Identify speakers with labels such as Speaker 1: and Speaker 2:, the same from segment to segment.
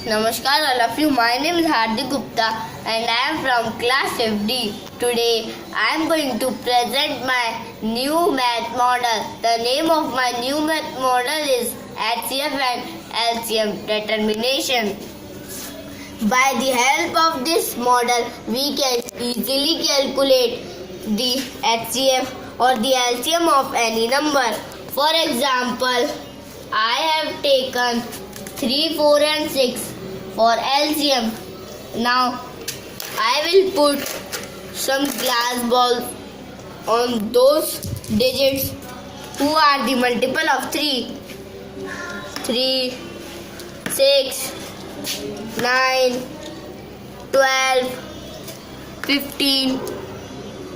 Speaker 1: Namaskar all of you. My name is Hardik Gupta and I am from class FD. Today I am going to present my new math model. The name of my new math model is HCF and LCM determination. By the help of this model, we can easily calculate the HCF or the LCM of any number. For example, I have taken 3, 4 and 6 for LCM. Now I will put some glass balls on those digits who are the multiple of 3. 3, 6, 9, 12, 15,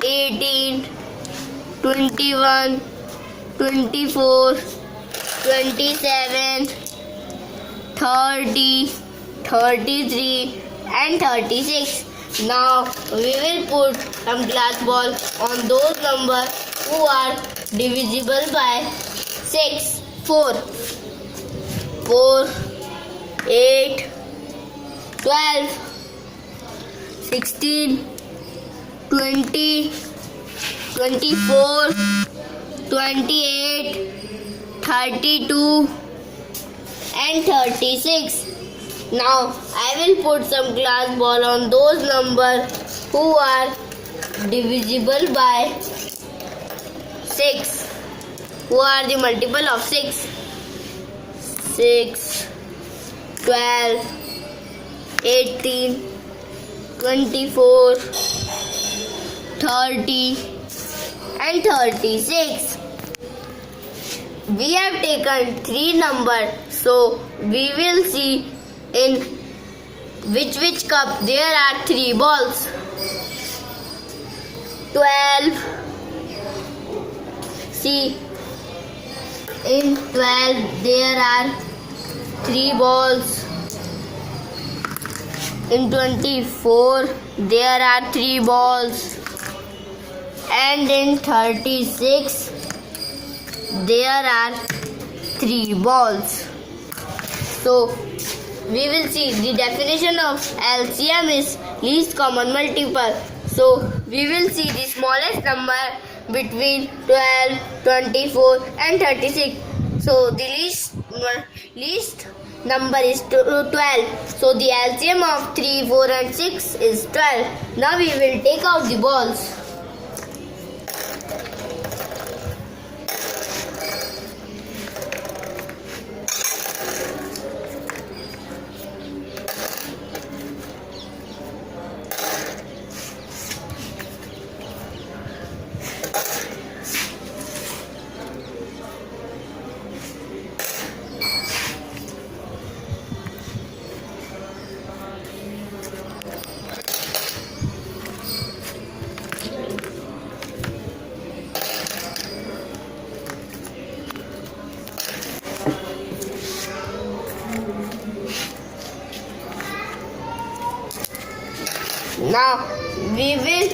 Speaker 1: 18, 21, 24, 27, 30, 33 and 36. Now we will put some glass ball on those numbers who are divisible by 6. 4, 8, 12, 16, 20, 24, 28, 32 and 36. Now I will put some glass ball on those numbers who are divisible by 6. Who are the multiple of 6? 6, 12, 18, 24, 30 and 36. We have taken 3 numbers, so we will see in which cup there are 3 balls. 12. See, in 12 there are 3 balls. In 24 there are 3 balls. And in 36 there are 3 balls. So we will see the definition of LCM is least common multiple. So we will see the smallest number between 12, 24 and 36. So the least number is 12. So the LCM of 3, 4 and 6 is 12. Now we will take out the balls. Now we will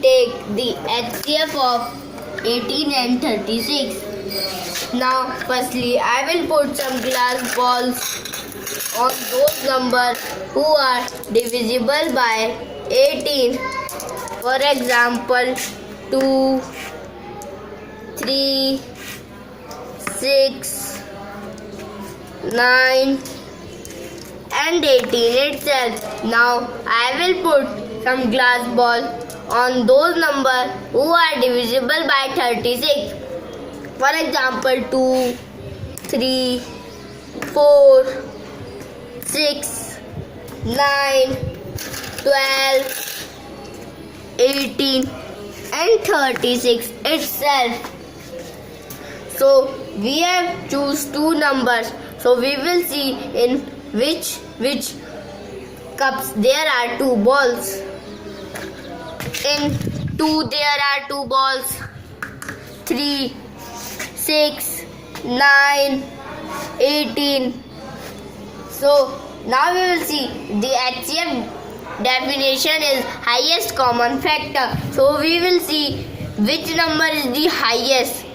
Speaker 1: take the HCF of 18 and 36. Now firstly I will put some glass balls on those numbers who are divisible by 18. For example, 2, 3, 6, 9 and 18 itself. Now I will put some glass ball on those numbers who are divisible by 36. For example, 2, 3, 4, 6, 9, 12, 18 and 36 itself. So we have choose 2 numbers. So we will see in which cups there are 2 balls. In 2 there are 2 balls. 3, 6, 9, 18. So now we will see the HCF definition is highest common factor. So we will see which number is the highest.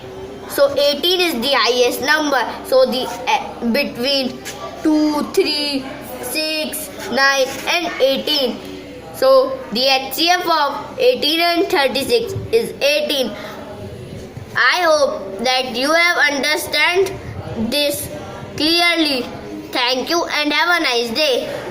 Speaker 1: So 18 is the highest number. So the between 2 2, 3, 6, 9 and 18. So the HCF of 18 and 36 is 18. I hope that you have understand this clearly. Thank you and have a nice day.